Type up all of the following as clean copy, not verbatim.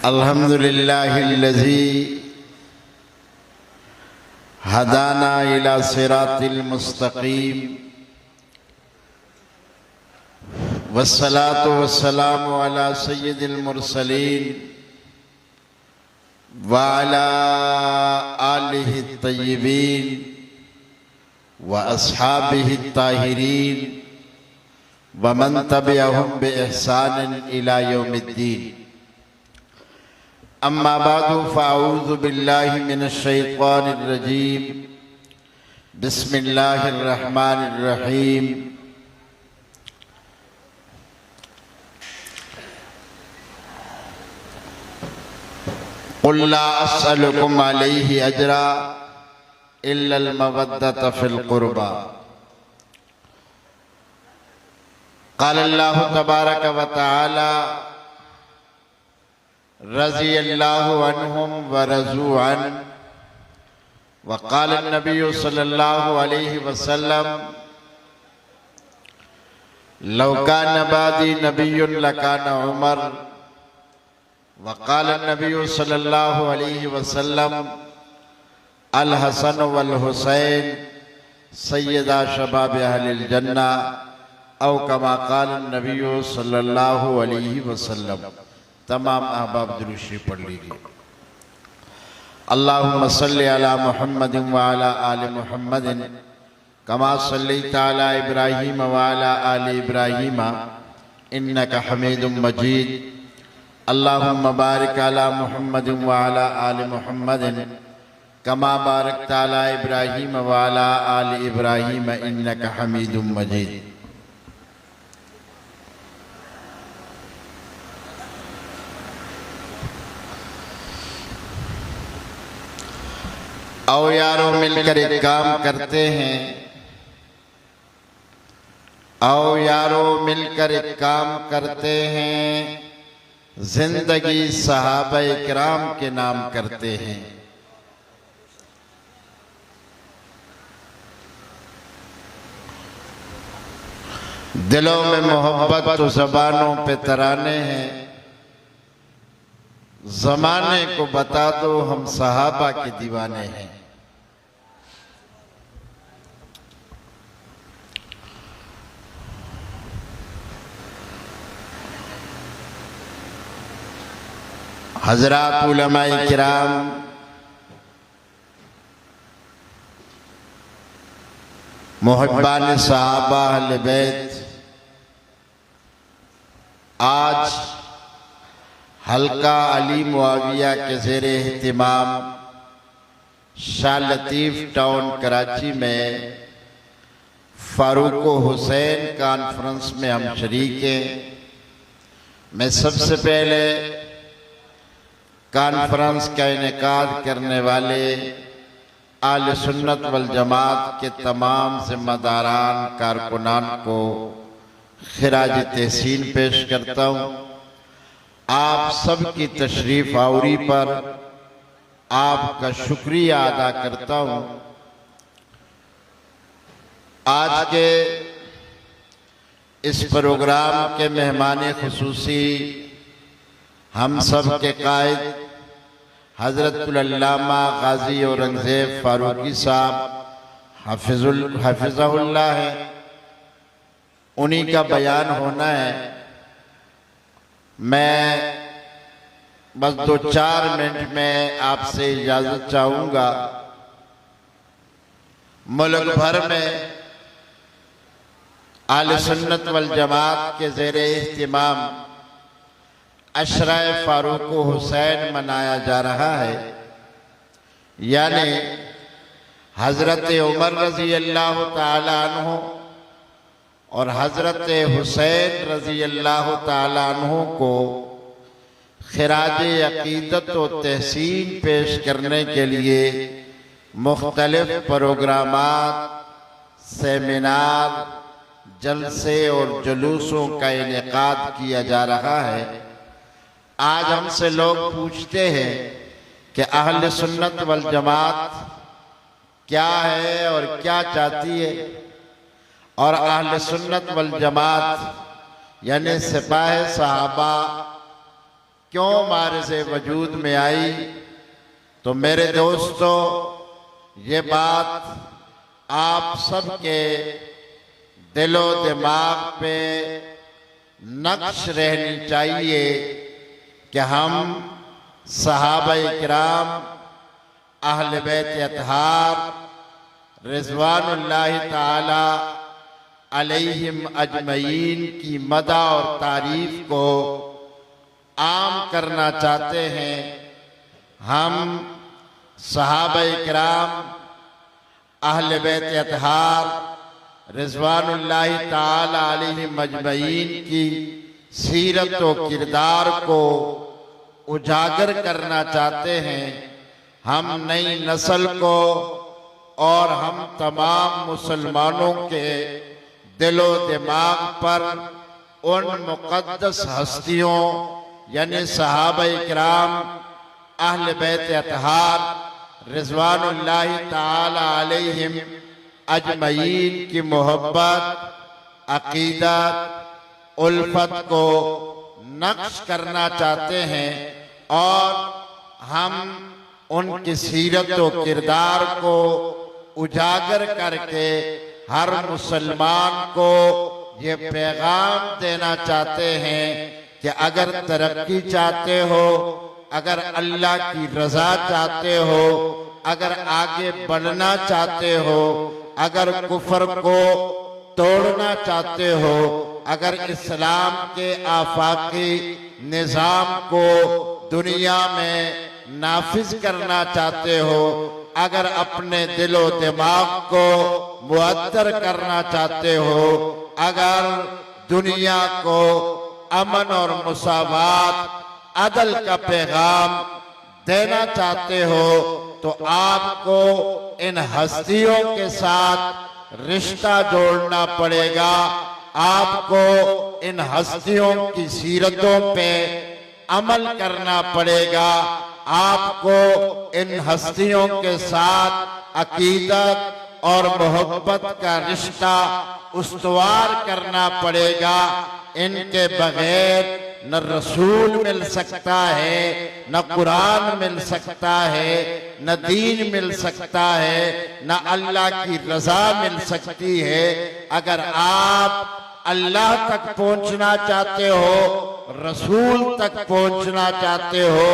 अल्हम्दुलिल्लाहिल्लज़ी हदाना इला सिरातिल मुस्तकीम वस्सलातु वस्सलामु अला सय्यिदिल मुरसलीन व अला आलिहि तय्यिबीन व अस्हाबिहि ताहिरीन व मन तबिअहुम बि इहसान इला यौमिद्दीन। अम्मा बादु फ़अऊज़ु बिल्लाहि मिनश शैतानिर रजीम। बिस्मिल्लाहिर रहमानिर रहीम। क़ुल ला अस्अलुकुम अलैहि अजरा इल्लल मवद्दत फ़िल क़ुरबा। क़ाल अल्लाहु तबारक व तआला रज़ियल्लाहु अन्हुम व रज़ू अन्हु व क़ाल नबिय्यु सल्लल्लाहु अलैहि वसल्लम लौ कान बादी नबिय्युन लकान उमर व क़ाल नबिय्यु सल्लल्लाहु अलैहि वसल्लम अल हसन वल हुसैन सय्यदा शबाब अहलिल जन्नह औ कमा क़ाल नबिय्यु सल्लल्लाहु अलैहि वसल्लम। तमाम अहबाब दुरूद शरीफ पढ़ लीजिए। अल्लाहुम्मा सल्लि अला मुहम्मदिन व अला आलि मुहम्मदिन कमा सल्लैता अला इब्राहीम व अला आलि इब्राहीम इन्नका हमीदुम मजीद। अल्लाहुम्मा बारिक अला मुहम्मदिन व अला आलि मुहम्मदिन कमा बारकता अला इब्राहीम व अला आलि इब्राहीम इन्नका हमीदुम मजीद। आओ यारों मिलकर एक काम करते हैं, आओ यारों मिलकर एक काम करते हैं, जिंदगी सहाबा किराम के नाम करते हैं। दिलों में मोहब्बत तो ज़बानों पे तराने हैं, ज़माने को बता दो हम सहाबा के दीवाने हैं। हज़रात उलमाए किराम, मुहिब्बान सहाबा अहले बैत, आज हल्का अली मुआविया के ज़ेरे एहतिमाम शाह लतीफ़ टाउन कराची में फ़ारूक हुसैन कॉन्फ्रेंस में हम शरीक हैं। मैं सबसे पहले कॉन्फ्रेंस का इनेकाद करने वाले आले सुन्नत वल जमात के तमाम ज़िम्मेदारान कारकुनान को खिराज तहसीन पेश करता हूँ। आप सबकी तशरीफ आवरी पर आपका शुक्रिया अदा करता हूँ। आज के इस प्रोग्राम के मेहमान खुसूसी हम सब के कायद हज़रतुल अल्लामा गाजी औरंगज़ेब फ़ारूकी साहब हफ़िज़हुल्लाह है। उन्हीं का बयान होना है। मैं बस 2-4 मिनट में आपसे इजाज़त चाहूँगा। मुल्क भर में आले सुन्नत वल जमात के ज़ेरे एहतिमाम अशराए फ़ारूक हुसैन मनाया जा रहा है, यानी हज़रत उमर रज़ी अल्लाह ताला अन्हु और हज़रत हुसैन रज़ी अल्लाह ताला अन्हु को खिराज अक़ीदत व तहसीन पेश करने के लिए मुख्तलिफ प्रोग्रामात, सेमिनार, जलसे और जुलूसों का इनेकाद किया जा रहा है। आज हमसे लोग पूछते हैं कि अहले सुन्नत वल जमात क्या है और क्या चाहती है, और अहले सुन्नत वल जमात यानी सिपाह सहाबा क्यों मारिज़े वजूद में आई। तो मेरे दोस्तों, ये बात आप सबके दिलो दिमाग पे नक्श रहनी चाहिए कि हम सहाबा-ए किराम अहले बैत अतहार रिज़वानुल्लाहि ताला अलैहिम अजमईन की मदा और तारीफ को आम करना चाहते हैं। हम सहाबा-ए किराम अहले बैत अतहार रिज़वानुल्लाहि ताला अलैहिम अजमईन की सीरत व किरदार को उजागर करना चाहते हैं। हम नई नस्ल को और हम तमाम मुसलमानों के दिलो दिमाग पर उन मुक़द्दस हस्तियों यानी सहाबा-ए किराम अहले बैत अतहार रिज़वानुल्लाहि ताला अलैहिम अजमईन की मोहब्बत, अक़ीदत, उल्फत को नक्श करना चाहते हैं और हम उनकी सीरत व किरदार को उजागर करके हर मुसलमान को ये पैगाम देना चाहते हैं कि अगर तरक्की चाहते हो, अगर अल्लाह की रज़ा चाहते हो, अगर आगे बढ़ना चाहते हो, अगर कुफर को तोड़ना चाहते हो, अगर इस्लाम के आफाकी निज़ाम को दुनिया में नाफिज करना चाहते हो, अगर अपने दिलो दिमाग को मुअत्तर करना चाहते हो, अगर दुनिया को अमन और मुसावात, अदल का पैगाम देना चाहते हो, तो आपको इन हस्तियों के साथ रिश्ता जोड़ना पड़ेगा। आपको इन हस्तियों की सीरतों पे अमल करना पड़ेगा। आपको इन हस्तियों के साथ अकीदत और मोहब्बत का रिश्ता उस्तवार करना पड़ेगा। इनके बगैर न रसूल मिल सकता है, न कुरान मिल सकता है, न दीन मिल सकता है, न अल्लाह की रज़ा मिल सकती है। अगर आप अल्लाह तक पहुंचना चाहते हो, रसूल तक पहुंचना चाहते हो,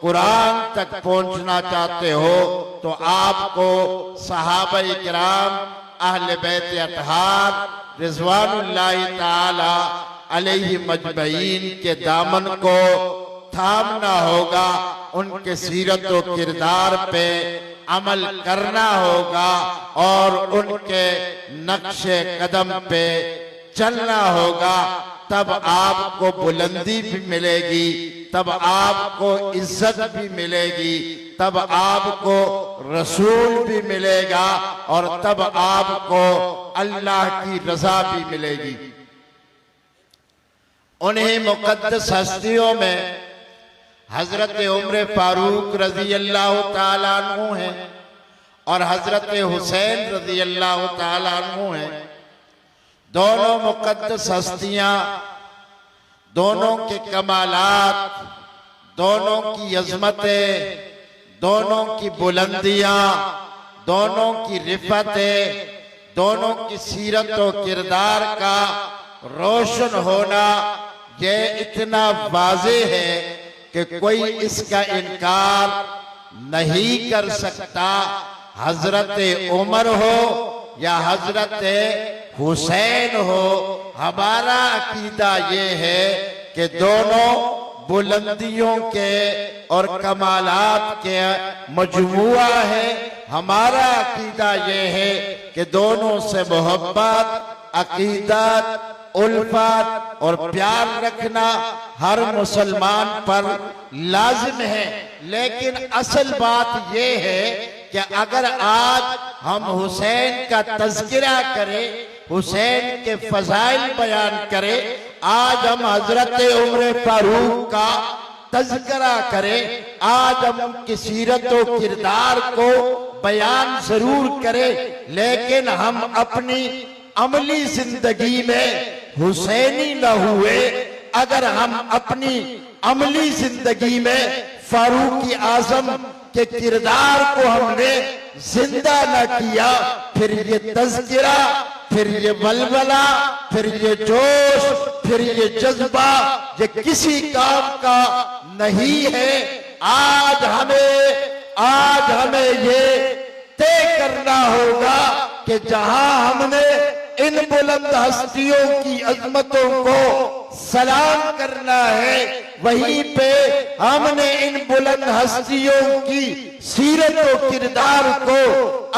कुरान तक पहुंचना चाहते हो, तो आपको सहाबा-ए किराम अहले बैत अतहार रिज़वानुल्लाहि ताला अलैहिम अजमईन के दामन को थामना होगा, उनके सीरत व किरदार पे अमल करना होगा और उनके नक्शे कदम पे चलना होगा। तब आपको बुलंदी भी मिलेगी, तब आपको इज्जत भी मिलेगी, तब आपको रसूल भी मिलेगा और तब आपको अल्लाह की रज़ा भी मिलेगी। उन्हीं मुक़द्दस हस्तियों में हजरत उमर फारूक रज़ी अल्लाह ताला अन्हु हैं और हजरत हुसैन रज़ी अल्लाह ताला अन्हु हैं। दोनों मुक़द्दस हस्तियां, दोनों के कमालात, दोनों की अज़मतें, दोनों की बुलंदियां, दोनों की रिफ़तें, दोनों की सीरत व किरदार का रोशन होना ये इतना वाज़ेह है कि कोई इसका इनकार नहीं कर सकता। हजरत उमर हो या हजरत हुसैन हो, हमारा अकीदा ये है कि दोनों बुलंदियों के और कमालात के मजमुआ है। हमारा अकीदा ये है कि दोनों से मोहब्बत, अकीदत, उल्फत और प्यार रखना हर मुसलमान पर लाजिम है। लेकिन असल बात यह है कि अगर आज हम हुसैन का तज़किरा करें, हुसैन के फजाइल बयान करें, आज हम हजरत उमर फारूक का तज़किरा करें, आज हम उनकी सीरत व किरदार को बयान जरूर करें, लेकिन हम अपनी अमली जिंदगी में हुसैनी न हुए, अगर हम अपनी अमली जिंदगी में फारूक आजम के किरदार को हमने जिंदा न किया, फिर ये तज़किरा, फिर ये वलवला, फिर ये जोश, फिर ये जज्बा, ये किसी काम का नहीं है। आज हमें ये तय करना होगा कि जहां हमने इन बुलंद हस्तियों की अजमतों को सलाम करना है, वहीं पे हमने इन बुलंद हस्तियों की सीरत और किरदार को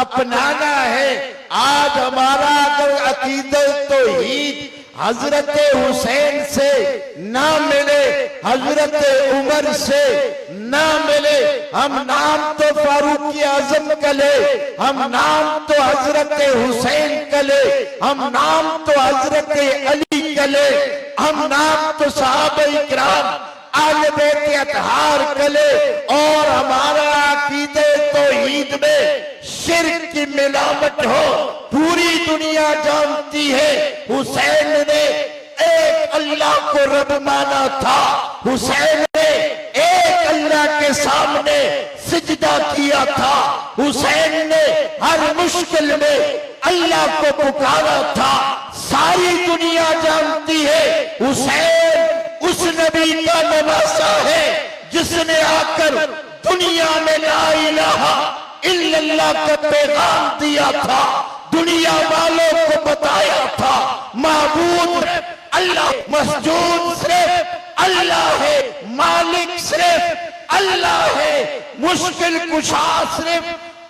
अपनाना है। आज हमारा अगर अकीदत तौहीद हजरत हुसैन से ना मिले, हजरत उमर से ना मिले, हम नाम तो फारूक आजम का ले, हम नाम तो हजरत हुसैन का ले, हम नाम तो हजरत अली का ले, हम नाम तो सहाबा इकराम आले बैत अतहार का ले, और हमारा अकीदे तौहीद में शिर्क की मिलावट हो, पूरी दुनिया जानती है हुसैन ने एक अल्लाह को रब माना था, हुसैन ने एक अल्लाह के सामने सिजदा किया था, हुसैन ने हर मुश्किल में अल्लाह को पुकारा था। सारी दुनिया जानती है हुसैन उस नबी का नवासा है जिसने आकर दुनिया में ला इलाहा इल्लल्लाह का पैगाम दिया था, दुनिया वालों को बताया था माबूद अल्लाह, मस्जूद सिर्फ अल्लाह है, मालिक सिर्फ अल्लाह है, मुश्किल कुशा सिर्फ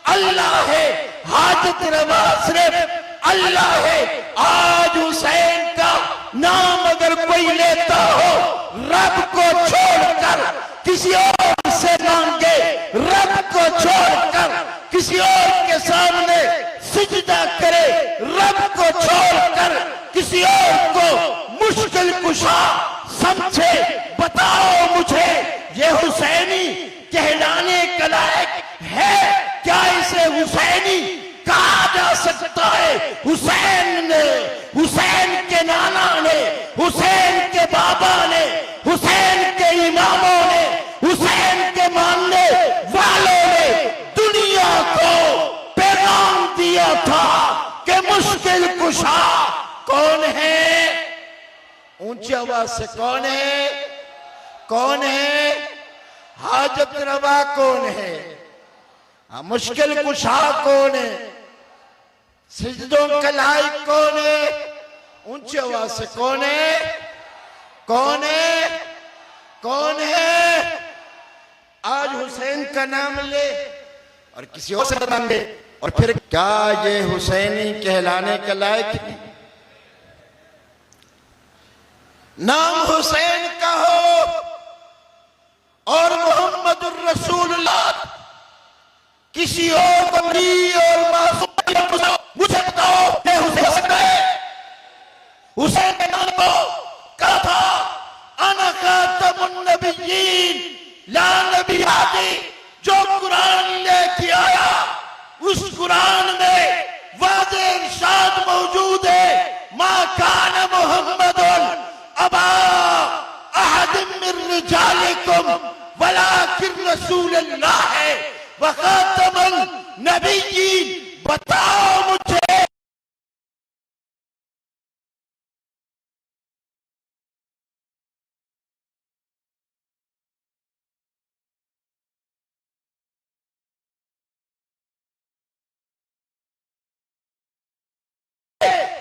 अल्लाह है, हाजत रवा सिर्फ अल्लाह है। आज हुसैन का नाम अगर कोई लेता हो, रब को छोड़कर किसी और से मांगे, रब को छोड़कर किसी और के सामने सिजदा करे, रब को छोड़कर किसी और को मुश्किल कुशा समझे, बताओ मुझे ये हुसैनी कहलाने के लायक है क्या? इसे हुसैनी कहा जा सकता है? हुसैन ने, हुसैन के नाना ने, हुसैन के बाबा ने, हुसैन के इमामों ने, हुसैन के मानने वालों ने दुनिया को पैगाम दिया था कि मुश्किल कुशा कौन है? ऊंची आवाज से कौन है? कौन है? हाजत रवा कौन है? मुश्किल कुशा कौन है? सिजदों का लायक कौन है? ऊंची आवाज से कौन है? कौन है? कौन है? आज हुसैन का नाम ले और किसी और से नाम ले, और फिर क्या ये हुसैनी कहलाने के लायक है? नाम हुसैन का हो और मोहम्मदुर रसूलुल्लाह किसी और बड़ी और मासूम मुझे बताओ हुसैन है? हुसैन के नाम को कहा था अना खातमुन नबिय्यीन ला नबी आदि, जो कुरान लेके आया उस कुरान में वाज़े इरशाद मौजूद है, मा कान मुहम्मदुन अबा अहद मिन रिजालिकुम वलाकिन रसूलुल्लाह है व खातमुन नबिय्यीन। बताओ मुझे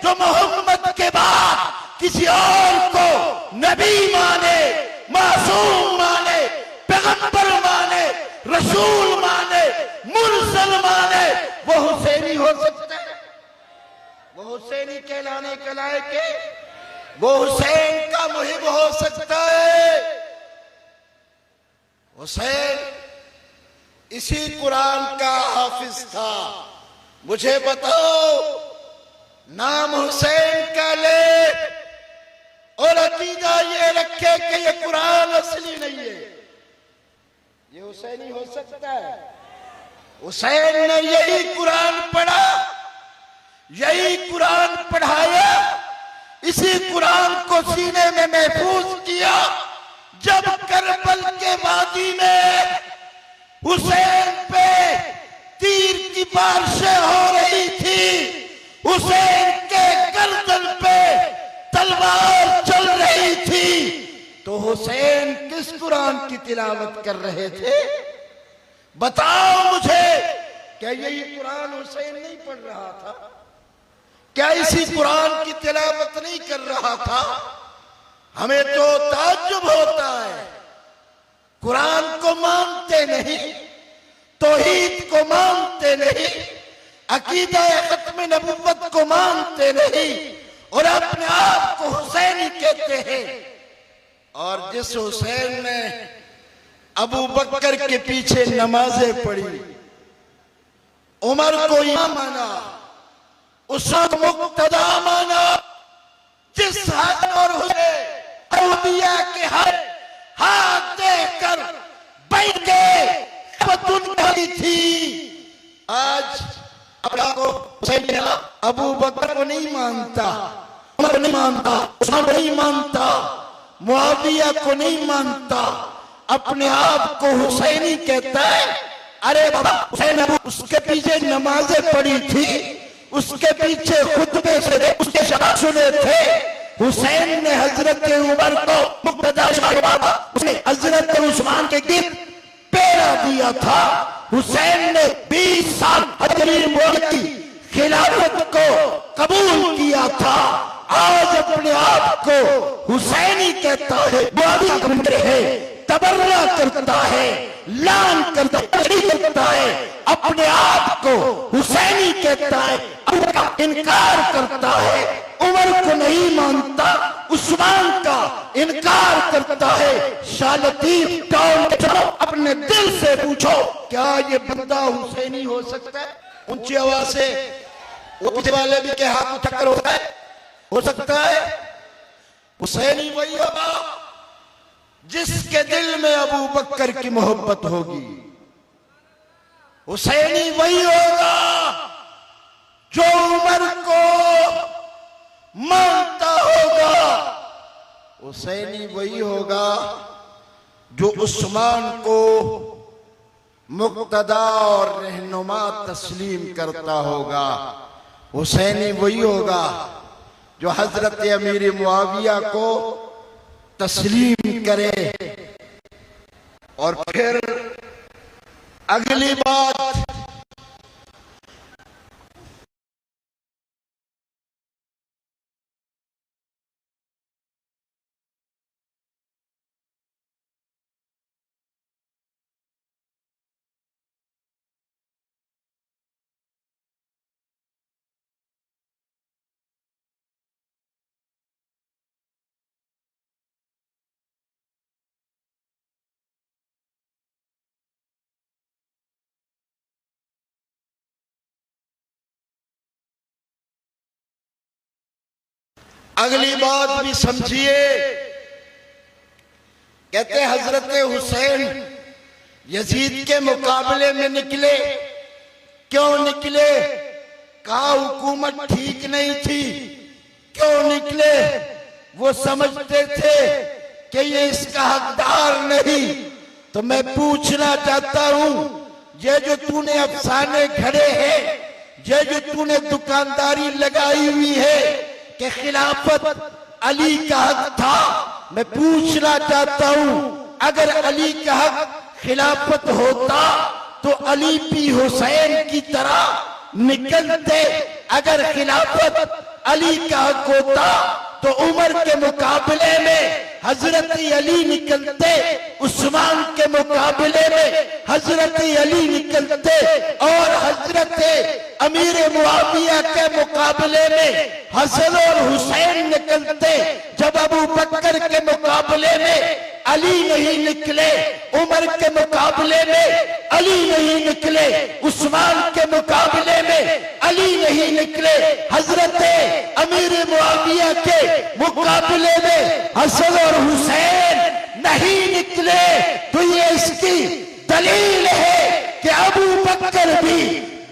जो मोहम्मद के बाद किसी और को नबी माने, मासूम माने, पैगंबर माने, रसूल माने, मुरसल माने, वो हुसैनी हो सकता है? वो हुसैनी कहलाने के लायक है? वो हुसैन का मुहिब हो सकता है? हुसैन इसी कुरान का हाफिज था। मुझे बताओ, नाम हुसैन का ले और अकीदा ये रखे कि ये कुरान असली नहीं है, ये हुसैनी हो सकता है? हुसैन ने यही कुरान पढ़ा, यही कुरान पढ़ाया, इसी कुरान को सीने में महफूज किया, जब करबल के वादी में हुसैन पे तीर की बारिशें हो रही थी, हुसैन के गर्दन पे तलवार चल रही थी, तो हुसैन किस कुरान की तिलावत कर रहे थे? बताओ मुझे, क्या यही कुरान हुसैन नहीं पढ़ रहा था? क्या इसी कुरान की तिलावत नहीं कर रहा था? हमें तो ताज्जुब होता है, कुरान को मानते नहीं, तौहीद को मानते नहीं, अकीदा खत्म नबुव्वत को मानते नहीं, और अपने आप को हुसैनी कहते हैं। और जिस हुसैन ने अबू बकर के पीछे नमाजें पढ़ी, उमर को इमाम माना, उस्मान मुक्तदा माना, जिस हसन और हुसैन के हाथ देकर बैठ गए थी, आज अबू बकर को नहीं मानता, उमर को नहीं मानता, उस्मान को नहीं मानता, मुआविया को नहीं मानता, अपने आप को हुसैनी कहता है। अरे बाबा, हुसैन उसके पीछे नमाजें पढ़ी थी, उसके पीछे खुतबे से उसके शब्द सुने थे। हुसैन ने हजरत उमर को मुक्तदा, उसने हजरत उस्मान के गिर्द पेरा दिया था। हुसैन ने 20 साल हजरत मुआविया की खिलाफत को कबूल किया था। आज अपने आप को हुसैनी कहता है, मुआविया का मंत्र है, तबर्रा करता है, लान करता है, अपने आप को हुसैनी कहता है, इनकार करता है, उमर को नहीं मानता, उस्मान का इनकार करता है। शाह लतीफ अपने दिल से पूछो, क्या ये बंदा हुसैनी हो सकता है? ऊंची आवाज से, वो पीछे वाले भी के हाथ में टक्कर होता है, हो सकता है? हुसैनी वही होगा जिसके दिल में अबू बकर की मोहब्बत होगी। हुसैनी वही होगा जो उमर को मानता होगा। हुसैनी वही होगा जो उस्मान को मुक्तदा और रहनुमा तस्लीम करता होगा। हुसैनी वही होगा जो हजरत अमीर मुआविया को तस्लीम करे। और फिर अगली बात, अगली बात भी समझिए। कहते हजरत हुसैन यजीद के मुकाबले में निकले। क्यों निकले? कहा हुकूमत ठीक नहीं थी। क्यों निकले? वो समझते थे कि ये इसका हकदार नहीं। तो मैं पूछना चाहता हूं, ये जो तूने अफसाने खड़े हैं, ये जो तूने दुकानदारी लगाई हुई है कि खिलाफत अली का हक था, मैं पूछना चाहता हूं, अगर अली का हक खिलाफत होता तो अली भी हुसैन की तरह निकलते। अगर खिलाफत अली का हक होता तो उमर के मुकाबले में हजरत अली निकलते, उस्मान के मुकाबले में हजरत अली निकलते, और हजरत अमीर मुआविया के मुकाबले में हसन और हुसैन निकलते। जब अबू बकर के मुकाबले में अली नहीं निकले, उमर के मुकाबले में अली नहीं निकले, उस्मान के मुकाबले में अली नहीं निकले, हजरत अमीर मुआविया के मुकाबले में हसन और हुसैन नहीं निकले, तो ये इसकी दलील है कि अबू बकर भी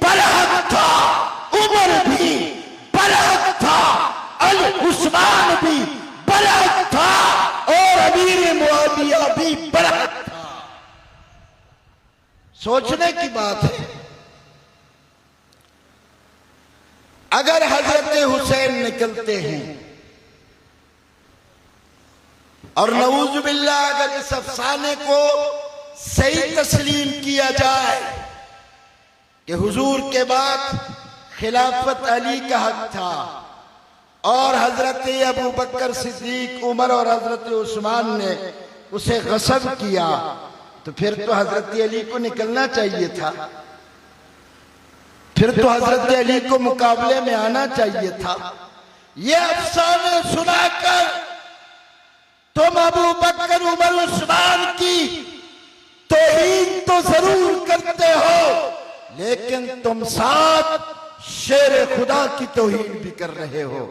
बरहक था, उमर भी बरहक था, उस्मान भी बरहक था, और अमीर मुआविया सोचने की बात है। अगर हजरत हुसैन निकलते हैं और नऊज़ बिल्लाह अगर इस अफसाने को सही तस्लीम किया जाए कि हुजूर के बाद खिलाफत अली का हक था और हजरत अबू बकर सिद्दीक, उमर और हजरत उस्मान ने उसे गसब किया, तो फिर तो हजरत अली को निकलना चाहिए था, फिर तो हजरत अली को मुकाबले में आना चाहिए था। ये अफसाने सुनाकर तुम अबू बकर, उमर, उस्मान की तौहीन तो जरूर करते हो, लेकिन तुम साथ शेर खुदा की तौहीन भी कर रहे हो।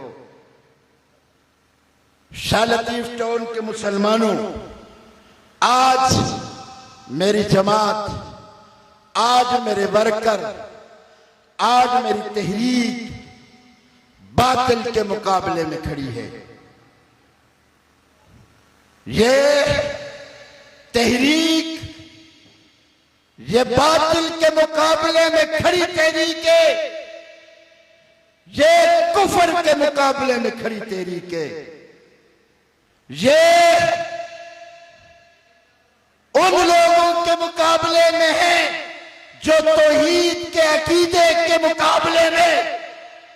शाह लतीफ टाउन के मुसलमानों, आज मेरी जमात, आज मेरे वर्कर, आज मेरी तहरीक बातिल के मुकाबले में खड़ी है। ये तहरीक, ये बातिल के मुकाबले में खड़ी तहरीक है, ये कुफर के मुकाबले में खड़ी तहरीक है, ये उन लोगों के मुकाबले में है जो तौहीद के अकीदे के मुकाबले में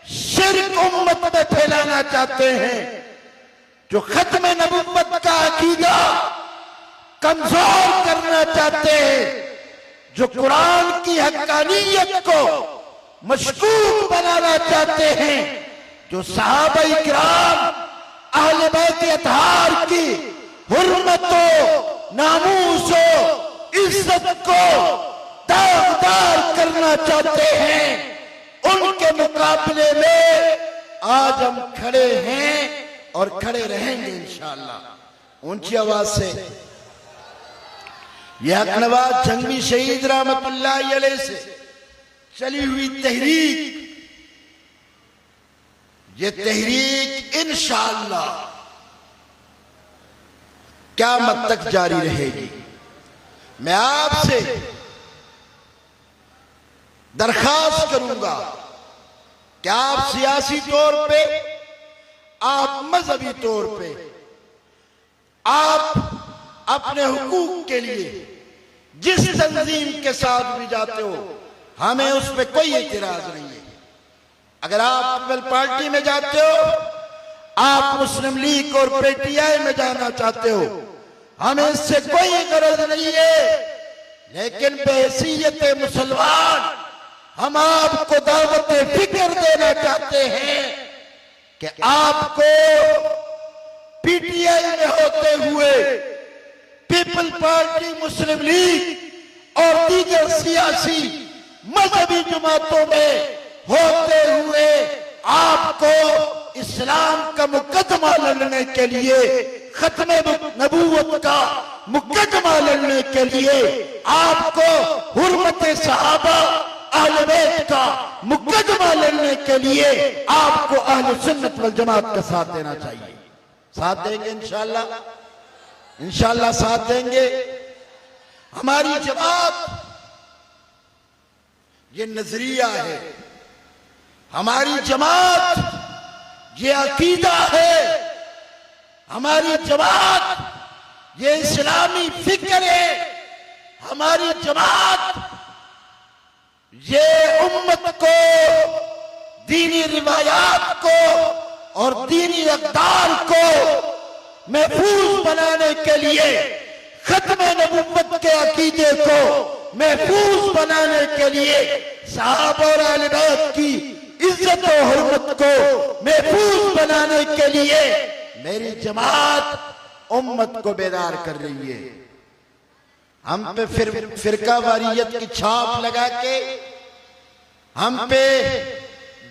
शिर्क उम्मत में फैलाना चाहते हैं, जो खत्म नबुव्वत का अकीदा कमजोर करना चाहते हैं, जो कुरान की हक्कानियत को मशकूक बनाना चाहते हैं, जो सहाबाई किराम अहले बैत अतहार की हुर्मतो, नामूसो, इज्जत को दागदार करना चाहते हैं, उनके मुकाबले में आज हम खड़े हैं और खड़े रहेंगे इंशाअल्लाह। ऊंची आवाज से यह हकनवाज जंगवी शहीद रहमतुल्लाह अलैह से चली हुई तहरीक, ये तहरीक इंशाअल्लाह क़यामत तक जारी रहेगी। मैं आपसे दरखास्त करूंगा कि आप सियासी तौर पे, आप मजहबी तौर पे, आप अपने हुकूक के लिए जिस तंजीम के साथ भी जाते हो, हमें उस पर कोई एतराज नहीं है। अगर आप पीपल पार्टी में जाते हो, आप मुस्लिम लीग और पीटीआई में जाना चाहते हो, हमें इससे कोई गरज नहीं है, लेकिन बेहैसियत मुसलमान हम आपको दावत फिक्र देना चाहते हैं कि आपको पीटीआई में होते हुए, पीपल पार्टी, मुस्लिम लीग और दीगर सियासी मजहबी जमातों में होते हुए आपको इस्लाम का मुकदमा लड़ने के लिए, खत्मे नबूवत का मुकदमा लड़ने के लिए, आपको हुर्मत सहाबा अहले बैत का मुकदमा लड़ने के लिए आपको अहले सुन्नत वल जमात का साथ देना चाहिए। साथ देंगे इंशाअल्लाह, इंशाअल्लाह साथ देंगे। हमारी जमात ये नजरिया है, हमारी जमात ये अकीदा है, हमारी जमात ये इस्लामी फिक्र है, हमारी जमात ये उम्मत को दीनी रिवायात को और दीनी अक़दार को महफूज बनाने के लिए, खत्म नबुव्वत के अकीदे को महफूज बनाने के लिए, सहाबा और अहले बैत की इज्जत और हुर्मत को महफूज बनाने के लिए मेरी जमात उम्मत को बेदार कर रही है। हम पे फिरका वारियत की छाप लगा के, हम पे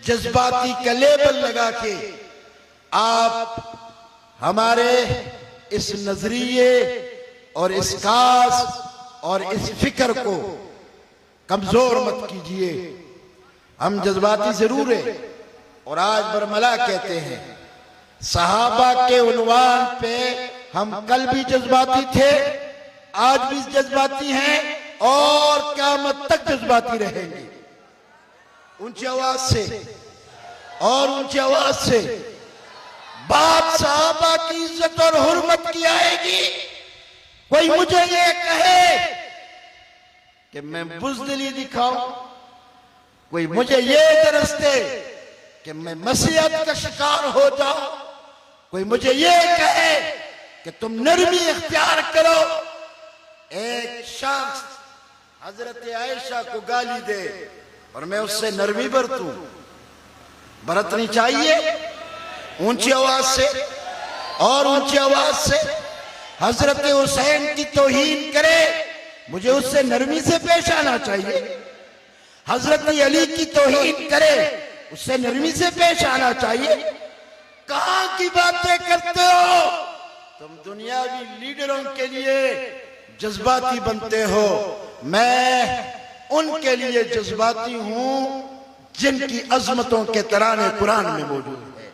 जज्बाती का लेबल लगा के आप हमारे इस नजरिए और इस कास और इस फिक्र को कमजोर मत कीजिए। हम जज्बाती जरूर है और आज बरमला कहते हैं, सहाबा के उन्वान पे हम कल भी जज्बाती थे, आज भी जज्बाती हैं और क़यामत तक जज्बाती रहेंगे। ऊंची आवाज से और ऊंची आवाज से बात सहाबा की इज्जत और हुर्मत की आएगी। कोई मुझे ये कहे कि मैं बुज़दिली दिखाऊं, कोई मुझे ये दरस दे कि मैं मसीहत का शिकार हो जाऊं, कोई मुझे ये कहे कि तुम नरमी इख्तियार करो। एक शख्स हजरत आयशा को गाली दे और मैं उससे नरमी बरतूं, बरतनी चाहिए। ऊंची आवाज से और ऊंची आवाज से हजरत हुसैन की तौहीन करे, मुझे उससे नरमी से पेश आना चाहिए। हजरत अली की तौहीन करे, उससे नरमी से पेश आना चाहिए। कहां की बातें करते हो तुम? दुनियावी लीडरों के लिए जज्बाती बनते हो, मैं उनके लिए जज्बाती हूं जिनकी अजमतों के तराने कुरान में मौजूद है।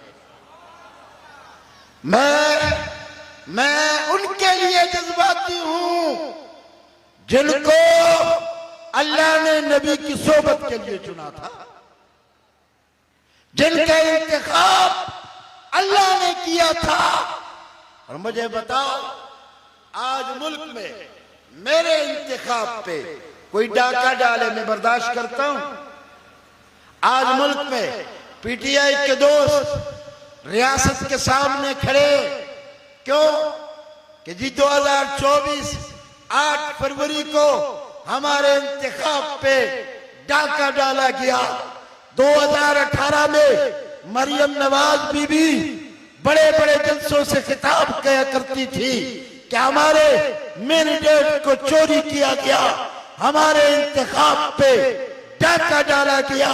मैं उनके लिए जज्बाती हूं जिनको अल्लाह ने नबी की सोबत के लिए चुना था, जिनका इंतखाब अल्लाह ने किया था। और मुझे बताओ, आज मुल्क में मेरे इंतखाब पे कोई डाका डाले, मैं बर्दाश्त करता हूं। आज मुल्क में पीटीआई के दोस्त रियासत के सामने खड़े, क्यों कि जी 2024 8 फरवरी को हमारे इंतखाब पे डाका डाला गया। 2018 में मरियम नवाज बीबी बड़े बड़े जलसों से खिताब किया करती थी कि हमारे मैंडेट को चोरी किया गया, हमारे इंतखाब पे डाका डाला गया।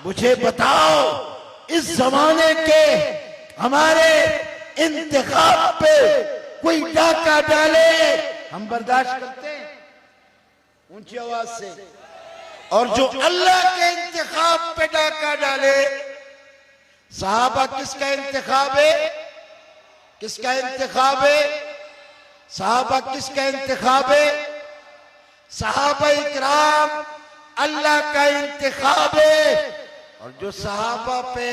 मुझे बताओ, इस जमाने के हमारे इंतखाब पे कोई डाका डाले, हम बर्दाश्त करते हैं? ऊंची आवाज से। और जो अल्लाह के इंतखाब पे डाका डाले, सहाबा किसका इंतखाब है? किसका इंतखाब है? सहाबा किसका इंतखाब है? सहाबा इकराम अल्लाह का इंतखाब है। और जो सहाबा पे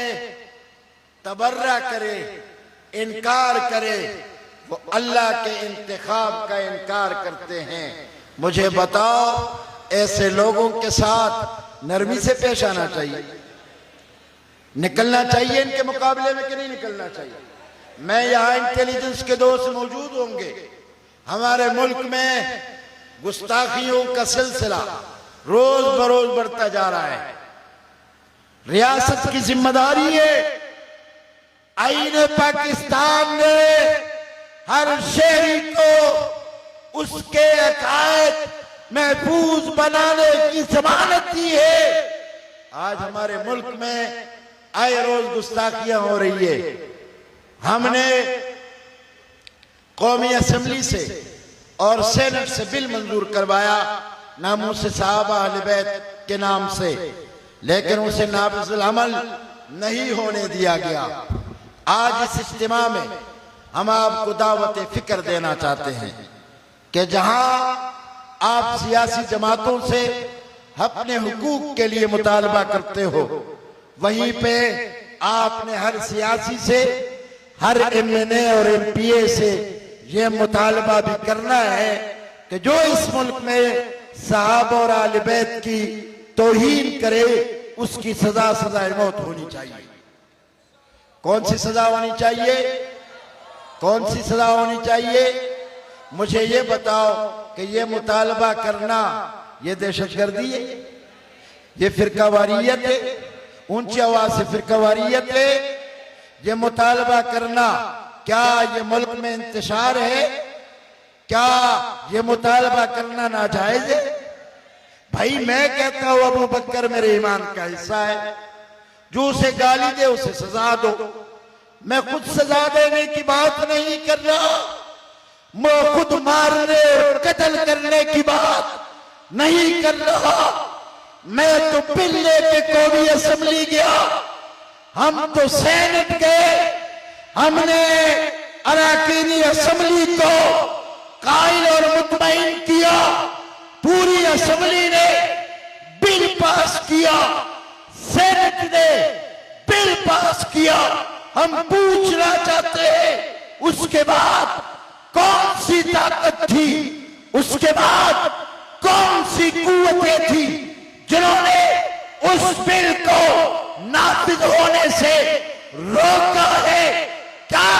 तबर्रा करे, इनकार करे, वो अल्लाह के इंतखाब का इनकार करते हैं। मुझे बताओ, ऐसे लोगों के साथ नरमी से पेश आना चाहिए, निकलना चाहिए इनके मुकाबले में कि नहीं निकलना चाहिए? मैं यहां इंटेलिजेंस के दोस्त मौजूद होंगे। हमारे मुल्क में गुस्ताखियों का सिलसिला रोज बरोज बढ़ता जा रहा है। रियासत की जिम्मेदारी है, आईने पाकिस्तान ने हर शहरी को उसके अकायद महफूज बनाने की जमानत दी है। आज हमारे मुल्क में आए रोज गुस्ताखियां हो रही है। हमने कौमी असेंबली से और सेनेट से बिल मंजूर करवाया नामूस सहाबा अहले बैत के नाम से, लेकिन उसे नाफिजुल अमल नहीं होने दिया गया। आज इस इज्तिमा में हम आपको दावत फिक्र देना चाहते हैं कि जहां आप सियासी जमातों से अपने हुकूक के लिए मुतालबा करते हो, वहीं पे आपने हर सियासी से, हर एमएनए और एमपीए से यह मुतालबा भी करना है कि जो इस मुल्क में सहाबा और आले बैत की तौहीन करे, उसकी सजा सजाए मौत होनी चाहिए। कौन सी सजा होनी चाहिए? कौन सी सजा होनी चाहिए? मुझे ये बताओ कि ये मुतालबा करना ये दहशतगर्दी है, ये फिरकावारियत है? ऊंची आवाज से फिरकावारियत है ये मुतालबा करना? क्या ये मुल्क में इंतशार है? क्या ये मुतालबा करना नाजायज है? भाई मैं कहता हूं अबू बकर मेरे ईमान का हिस्सा है, जो उसे गाली दे उसे सजा दो। मैं खुद सजा देने की बात नहीं कर रहा, मैं खुद मारने और कत्ल करने की बात नहीं कर रहा। मैं तो बिल लेके कौमी असेंबली गया, हम तो सेनेट गए, हमने अरकानी असेंबली को कायल और मुतमईन किया पूरी असेंबली ने बिल पास किया, सेनेट ने बिल पास किया। हम पूछना चाहते हैं उसके बाद कौन सी ताकत थी, उसके बाद कौन सी कुव्वतें थी जिन्होंने उस बिल को नाफिज होने से रोका है? क्या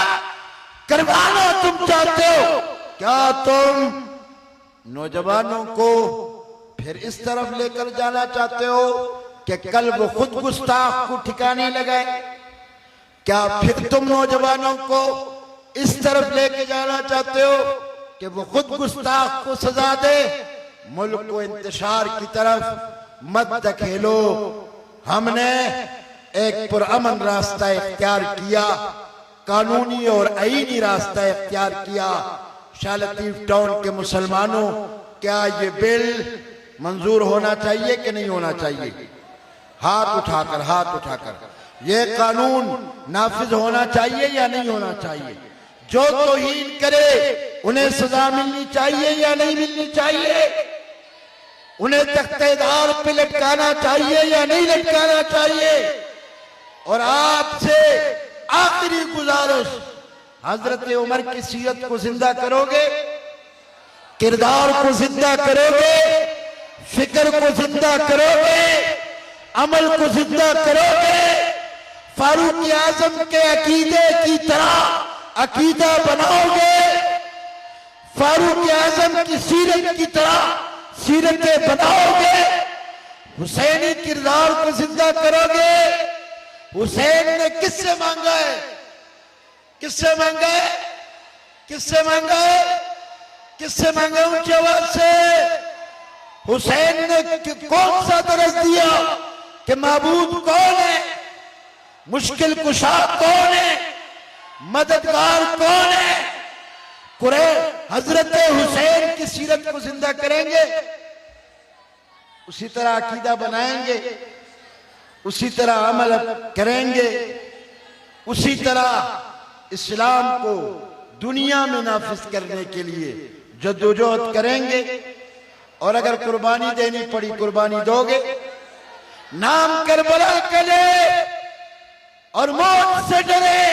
करवाना तुम चाहते हो? क्या तुम नौजवानों को फिर इस तरफ लेकर जाना चाहते हो कि कल वो खुद गुस्ताख को ठिकाने लगाए? क्या फिर तुम नौजवानों को इस तरफ लेके जाना चाहते हो कि वो खुद गुस्ताख को सजा दे? मुल्क को इंतशार की तरफ मत धकेलो। हमने एक पुरअमन रास्ता इख्तियार किया, कानूनी और आईनी रास्ता इख्तियार किया। शाह लतीफ टाउन के मुसलमानों, क्या ये बिल मंजूर होना चाहिए कि नहीं होना चाहिए? हाथ उठाकर ये कानून नाफिज होना चाहिए या नहीं होना चाहिए? जो तौहीन करे उन्हें सजा मिलनी चाहिए या नहीं मिलनी चाहिए? उन्हें तख्तेदार पे लटकाना चाहिए या नहीं लटकाना चाहिए? और आपसे आखिरी गुजारिश, हजरत उमर की सीरत को जिंदा करोगे, किरदार को जिंदा करोगे, फिक्र को जिंदा करोगे, अमल को जिंदा करोगे, फारूक आजम के अकीदे की तरह अकीदा बनाओगे, फारूक आजम की सीरत की तरह सीरतें बनाओगे, हुसैनी किरदार को जिंदा करोगे। हुसैन ने किससे मांगा है? किससे मांगा है? किससे मांगा है? किससे मांगा? ऊंची आवाज से। हुसैन ने कौन सा दरस दिया कि माबूद कौन है, मुश्किल कुशा कौन है, मददगार कौन है? हजरत हुसैन की सीरत को जिंदा करेंगे, उसी तरह अकीदा बनाएंगे, उसी तरह अमल करेंगे, उसी तरह इस्लाम को दुनिया में नाफिज करने के लिए जद्दोजहद करेंगे। और अगर कुर्बानी देनी पड़ी कुर्बानी दोगे। नाम करबला का ले और मौत से डरे